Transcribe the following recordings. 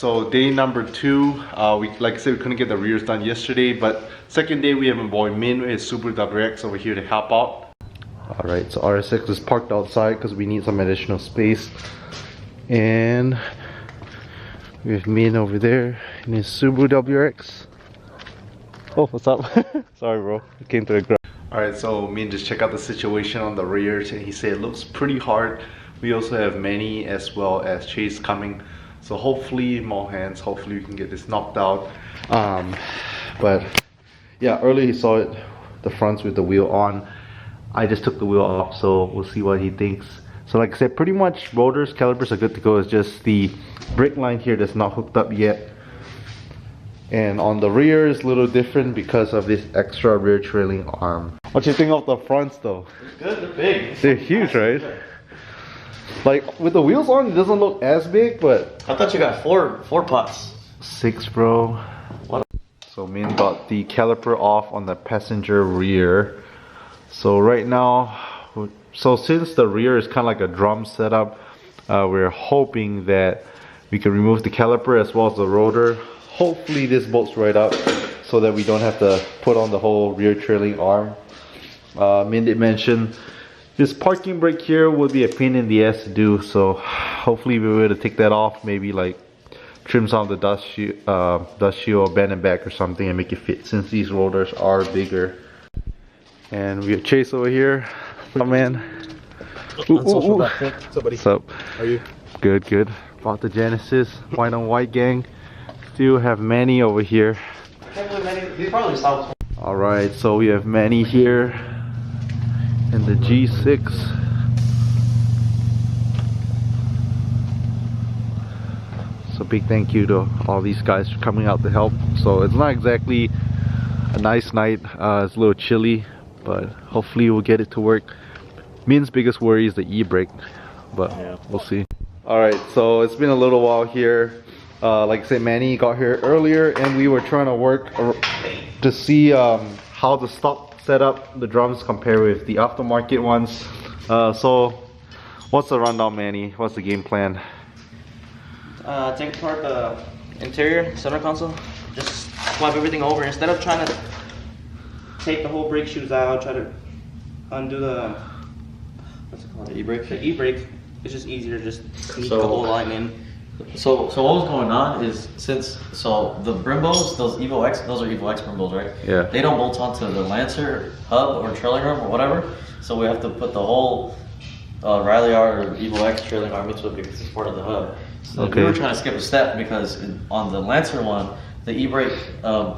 so day number 2. Like I said, we couldn't get the rears done yesterday, but second day we have my boy Min with his Subaru WX over here to help out. Alright, so RS6 is parked outside because we need some additional space. And we have Min over there in his Subaru WX. Oh, what's up? Sorry bro, I came to the ground. Alright, so Min just checked out the situation on the rears and he said it looks pretty hard. We also have Manny as well as Chase coming. So hopefully, more hands, hopefully we can get this knocked out. But yeah, earlier he saw it, the fronts with the wheel on. I just took the wheel off, so we'll see what he thinks. So like I said, pretty much rotors, calipers are good to go. It's just the brake line here that's not hooked up yet. And on the rear is a little different because of this extra rear trailing arm. What you think of the fronts though? It's good, they're big. They're huge, right? Like with the wheels on, it doesn't look as big, but I thought you got four pots. 6, bro. What? So Min got the caliper off on the passenger rear. So right now, so since the rear is kind of like a drum setup, we're hoping that we can remove the caliper as well as the rotor. Hopefully this bolts right up so that we don't have to put on the whole rear trailing arm. Min did mention this parking brake here would be a pain in the ass to do, so hopefully we'll be able to take that off, maybe like trim some of the dust shield or bend it back or something and make it fit since these rotors are bigger. And we have Chase over here. Oh man. What's up? How are you? Good, good. Bought the Genesis, white on white gang. Still have Manny over here. I can't believe Manny, he's probably south. Alright, so we have Manny here in the G6. So big thank you to all these guys for coming out to help. So it's not exactly a nice night, it's a little chilly, but hopefully we'll get it to work. Min's biggest worry is the e-brake, but yeah, we'll see. Alright, so it's been a little while here. Like I said, Manny got here earlier and we were trying to work to see how the stock setup, the drums compare with the aftermarket ones. So what's the rundown, Manny? What's the game plan? Take apart the interior center console, just swap everything over. Instead of trying to take the whole brake shoes out, try to undo the, what's it called? The e-brake? The e-brake. It's just easier to just sneak the whole line in. So what was going on is the brembos, those Evo X, those are Evo X brembos, right? Yeah. They don't bolt onto the Lancer hub or trailing arm or whatever. So we have to put the whole Riley R or Evo X trailing arm into it because it's part of the hub. So we were trying to skip a step because on the Lancer one, the e-brake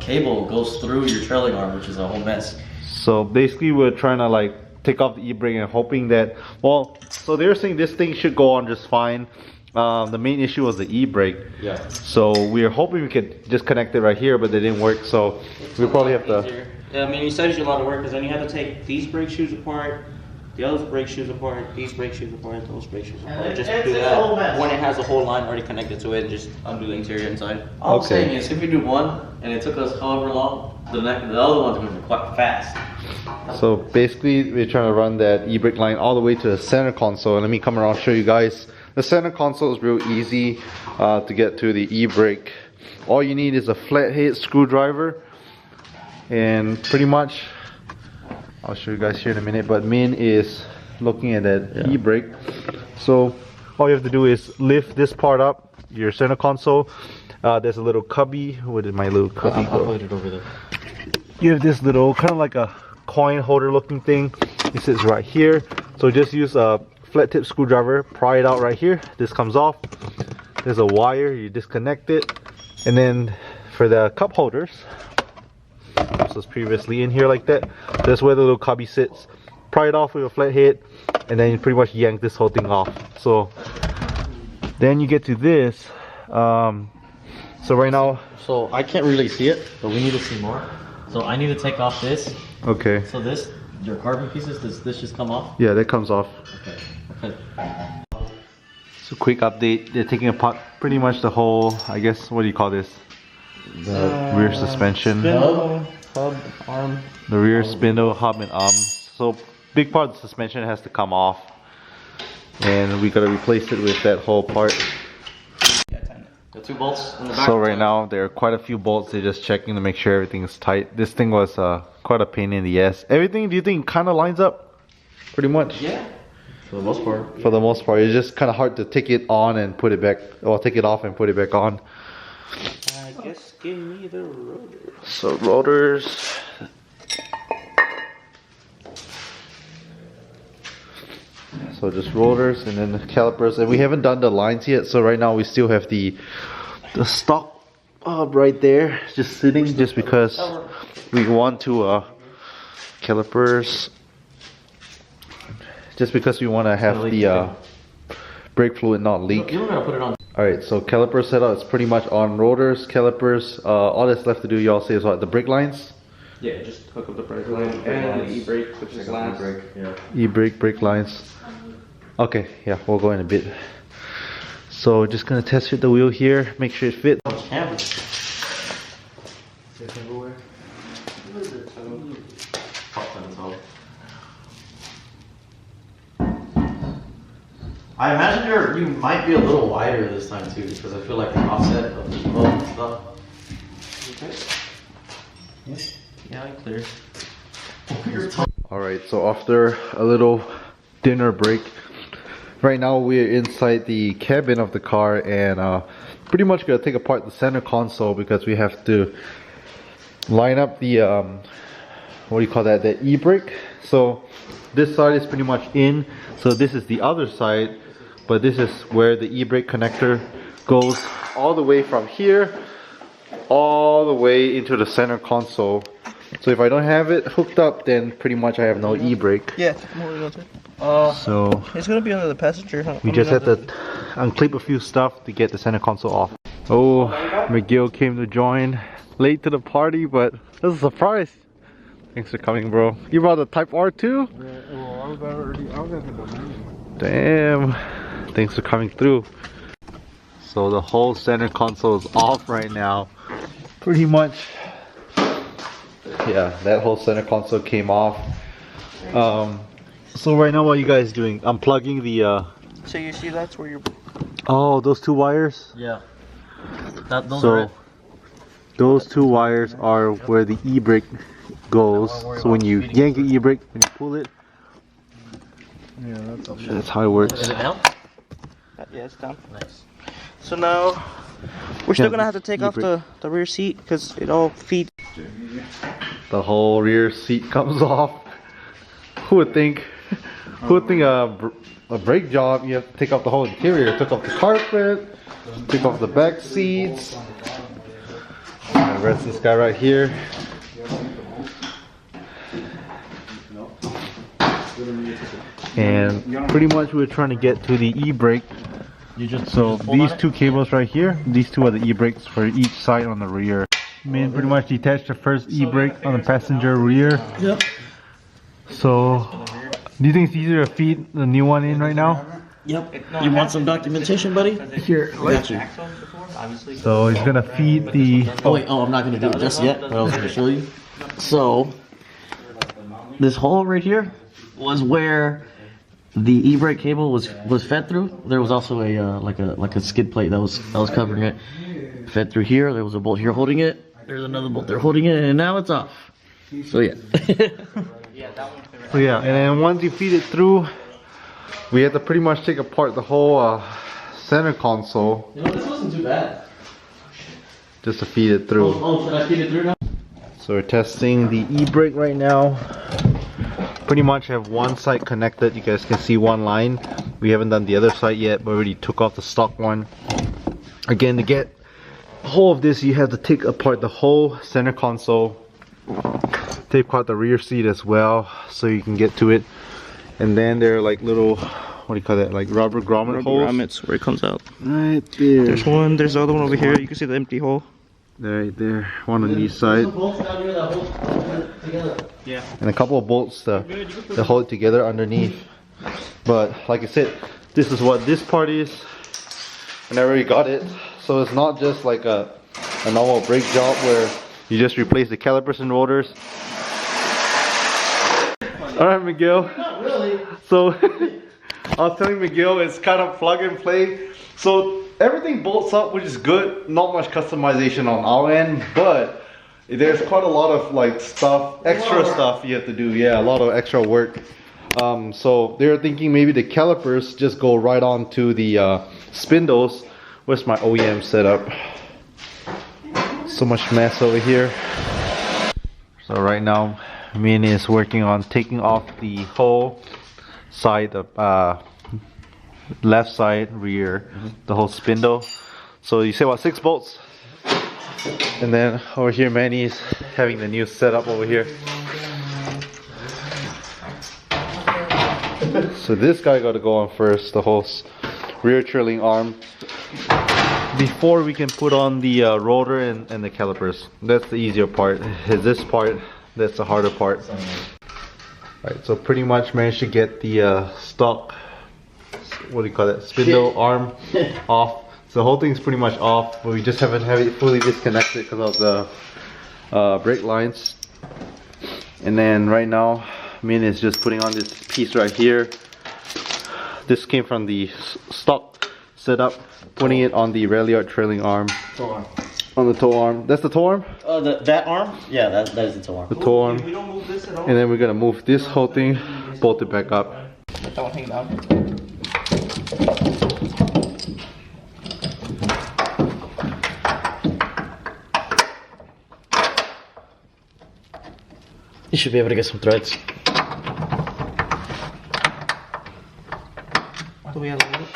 cable goes through your trailing arm, which is a whole mess. So basically we're trying to like take off the e-brake and hoping that, well, so they're saying this thing should go on just fine. The main issue was the e-brake. Yeah. So we were hoping we could just connect it right here, but they didn't work. So we probably have to. Yeah, I mean, it saves you a lot of work because then you have to take these brake shoes apart, the other brake shoes apart, these brake shoes apart, those brake shoes apart. Just do that when it has a whole line already connected to it, and just undo the interior inside. All I'm saying is, if we do one and it took us however long, the other one's going to be quite fast. So basically, we're trying to run that e-brake line all the way to the center console. And let me come around and show you guys. The center console is real easy to get to the e-brake. All you need is a flathead screwdriver, and pretty much, I'll show you guys here in a minute, but Min is looking at that e-brake. So all you have to do is lift this part up, your center console. There's a little cubby. Where did my little cubby go? I'll put it over there. You have this little kind of like a coin holder looking thing. It sits right here. So just use a flat tip screwdriver, pry it out right here. This comes off. There's a wire, you disconnect it. And then for the cup holders, this was previously in here like that. That's where the little cubby sits. Pry it off with a flat head, and then you pretty much yank this whole thing off. So then you get to this. So right now, so I can't really see it, but we need to see more. So I need to take off this. Okay. So this, your carbon pieces, does this just come off? Yeah, that comes off. Okay. So quick update, they're taking apart pretty much the whole, I guess, what do you call this? The rear suspension. Spindle, hub, arm. The rear spindle, hub, and arm. So big part of the suspension has to come off. And we gotta replace it with that whole part. Yeah, tighten it. The 2 bolts in the back. So right now there are quite a few bolts. They're just checking to make sure everything is tight. This thing was quite a pain in the ass. Everything, do you think, kind of lines up? Pretty much. Yeah. For the most part. For the most part, it's just kind of hard to take it on and put it back, or take it off and put it back on. I guess give me the rotor. So rotors. So just rotors and then the calipers, and we haven't done the lines yet. So right now we still have the stock right there, just sitting, just because we want to calipers. Just because we want to have the brake fluid not leak. You were gonna put it on. Alright, so caliper setup is pretty much on rotors, calipers. All that's left to do, y'all say, is what? The brake lines? Yeah, just hook up the brake line and the e-brake, which is last. Yeah. E-brake, brake lines. Okay, yeah, we'll go in a bit. So just gonna test fit the wheel here, make sure it fits. I imagine you might be a little wider this time too, because I feel like the offset of the bolt and stuff. Okay. Yeah, clear. Alright, so after a little dinner break, right now we're inside the cabin of the car, and pretty much gonna take apart the center console because we have to line up the what do you call that, the e-brake. So this side is pretty much in, so this is the other side, but this is where the e-brake connector goes all the way from here all the way into the center console. So if I don't have it hooked up, then pretty much I have no e-brake. Yeah, So it's gonna be under the passenger, huh? we just had to unclip a few stuff to get the center console off. Oh, McGill came to join late to the party, but this is a surprise. Thanks for coming, bro. You brought the Type R too? Yeah, well, I was at the domain. Damn. Thanks for coming through. So the whole center console is off right now. Pretty much. Yeah, that whole center console came off. So right now what are you guys doing? I'm plugging the So you see that's where you're... oh, those 2 wires? Yeah. Those are it. Those 2 wires are where the e-brake goes. So when you yank the e-brake, when you pull it, Yeah, that's how it works. Is it down? Yeah, it's down. Nice. So now, we're still Yeah, gonna have to take off e-brake. the rear seat because it all feeds. The whole rear seat comes off. Who would think? Who would think a brake job you have to take off the whole interior? Took off the carpet, took off the back seats. And rest this guy right here. And pretty much we're trying to get to the e-brake. So these 2 cables right here, these 2 are the e-brakes for each side on the rear. I mean, pretty much detach the first e-brake on the passenger rear. Yep. So, do you think it's easier to feed the new one in right now? Yep. You want some documentation, buddy? Here, Got you. so he's gonna feed the. Oh wait, I'm not gonna do it just yet, but I was gonna show you. So, this hole right here was where the e-brake cable was fed through. There was also a like a skid plate that was covering it. Fed through here. There was a bolt here holding it. There's another bolt there holding it, and now it's off. So yeah. So yeah, and then once you feed it through, we had to pretty much take apart the whole center console. You know, this wasn't too bad. Just to feed it through. Oh, should I feed it through now? So we're testing the e-brake right now. Pretty much have one side connected. You guys can see one line. We haven't done the other side yet, but we already took off the stock one. Again, to get a hold of this, you have to take apart the whole center console. Take apart the rear seat as well, so you can get to it. And then there are like little, what do you call that? Like rubber grommet holes. Grommets where it comes out. Right there. There's one. There's the other one over here. You can see the empty hole. Right there. One on each side. Yeah. And a couple of bolts to hold it together underneath. But like I said, this is what this part is, and I already got it. So it's not just like a normal brake job where you just replace the calipers and rotors. Alright, Miguel. Not really. So I was telling Miguel it's kind of plug and play. So everything bolts up, which is good. Not much customization on our end, but there's quite a lot of like stuff, extra stuff you have to do. Yeah, a lot of extra work. So they're thinking maybe the calipers just go right onto the spindles. Where's my OEM setup? So much mess over here. So right now, Min is working on taking off the whole side of left side rear, the whole spindle. So you say what, 6 bolts? And then over here, Manny is having the new setup over here. So this guy got to go on first, the whole rear trailing arm, before we can put on the rotor and the calipers. That's the easier part. Is this part, that's the harder part. Alright, so pretty much managed to get the stock, what do you call it, spindle arm off. So the whole thing's pretty much off, but we just haven't had it fully disconnected because of the brake lines. And then right now, Min is just putting on this piece right here. This came from the stock setup, putting it on the ralliart trailing arm. Toe arm. On the toe arm. That's the toe arm? That arm? Yeah, that is the toe arm. The toe arm. We don't move this at all. And then we're gonna move this whole thing, bolt it back up. Let that one hang down. You should be able to get some threads. Do we have a little?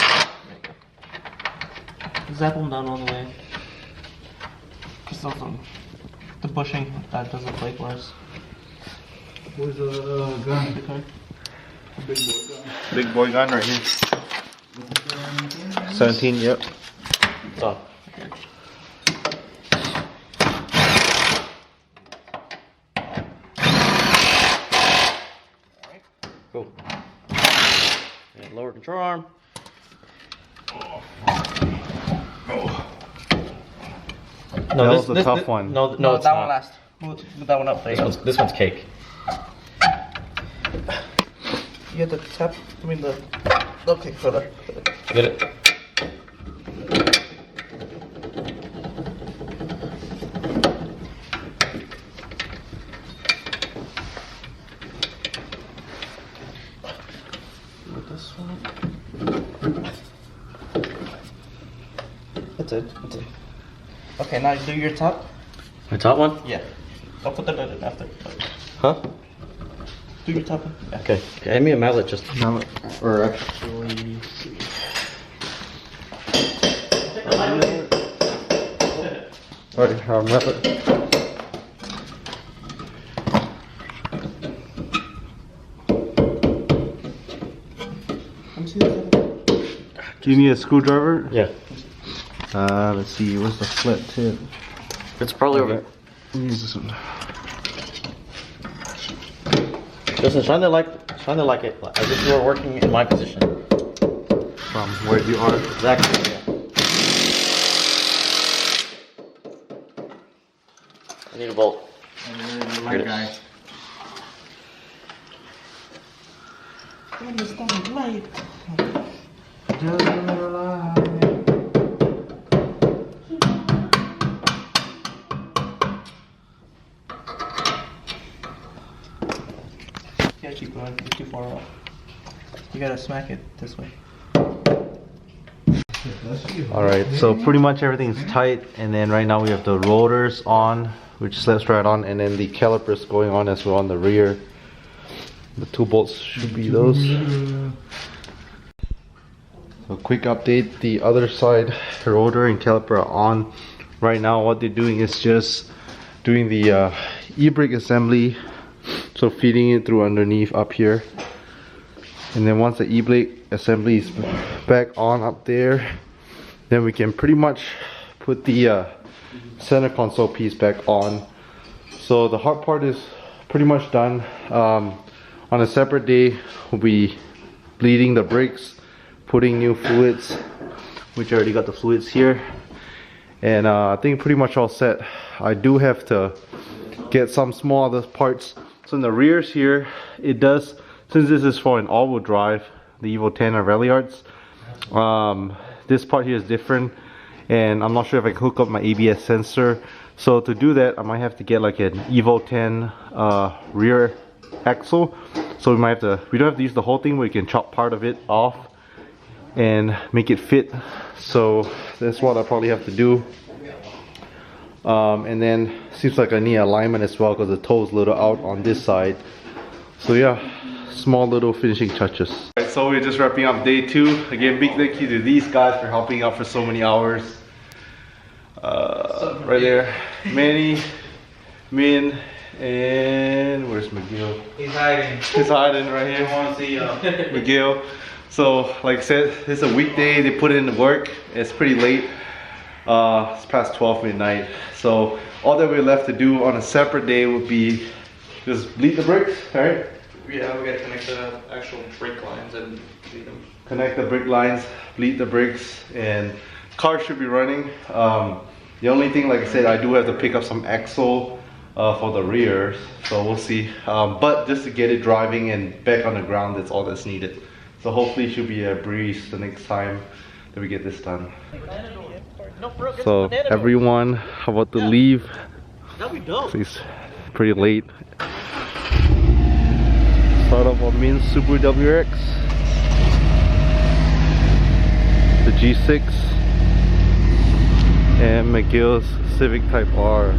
Zap them down all the way. Just on the bushing that doesn't plate wise. Where's the gun? Okay. Big boy gun. Big boy gun right here. 17, yep. It's on. Cool. And lower control arm. That was a tough one. No, No, it's that not. one last. Move that one up there. This one's cake. You have to tap. I mean the. Okay, further. Get it? This one. That's it. That's it. Okay, now do your top. My top one? Yeah. I'll put that in after. Huh? Do your top one. Yeah. Okay. Hand me a mallet just. Mallet, or actually, alright, our mallet. Give me a screwdriver. Yeah. Let's see, where's the flat tip? It's probably over. Use this one. Justin, shine the light it as if you were working in my position. From where you are. Exactly. Yeah. I need a bolt. Here it is. Yeah, keep going. You're too far off. You gotta smack it this way. Alright, so pretty much everything's tight, and then right now we have the rotors on, which slips right on, and then the calipers going on as well on the rear. The 2 bolts should be those. So quick update, the other side, the rotor and caliper are on. Right now what they're doing is just doing the e-brake assembly, so feeding it through underneath up here. And then once the e-brake assembly is back on up there, then we can pretty much put the center console piece back on. So the hard part is pretty much done. On a separate day, we'll be bleeding the brakes, putting new fluids, which I already got the fluids here. And I think pretty much all set. I do have to get some small other parts. So in the rears here, it does, since this is for an all-wheel drive, the Evo 10 or Ralliarts, this part here is different, and I'm not sure if I can hook up my ABS sensor. So to do that, I might have to get like an Evo 10 rear axle. So we might have to, we don't have to use the whole thing, but we can chop part of it off and make it fit. So that's what I probably have to do. And then seems like I need alignment as well because the toe is a little out on this side. So yeah, small little finishing touches. Alright, so we're just wrapping up day 2. Again, big thank you to these guys for helping out for so many hours. Right there, Manny, Min, and where's McGill? He's hiding. He's hiding right here. I want to see McGill. So like I said, it's a weekday, they put in the work. It's pretty late. It's past 12 midnight. So all that we're left to do on a separate day would be just bleed the brakes, alright? Yeah, we gotta connect the actual brake lines and bleed them. Connect the brake lines, bleed the brakes, and car should be running. The only thing, like I said, I do have to pick up some axle for the rears, so we'll see. But just to get it driving and back on the ground, that's all that's needed. So hopefully it should be a breeze the next time that we get this done. So everyone about to leave. It's pretty late. Start up on Min's Subaru WRX, the G6, and McGill's Civic Type R.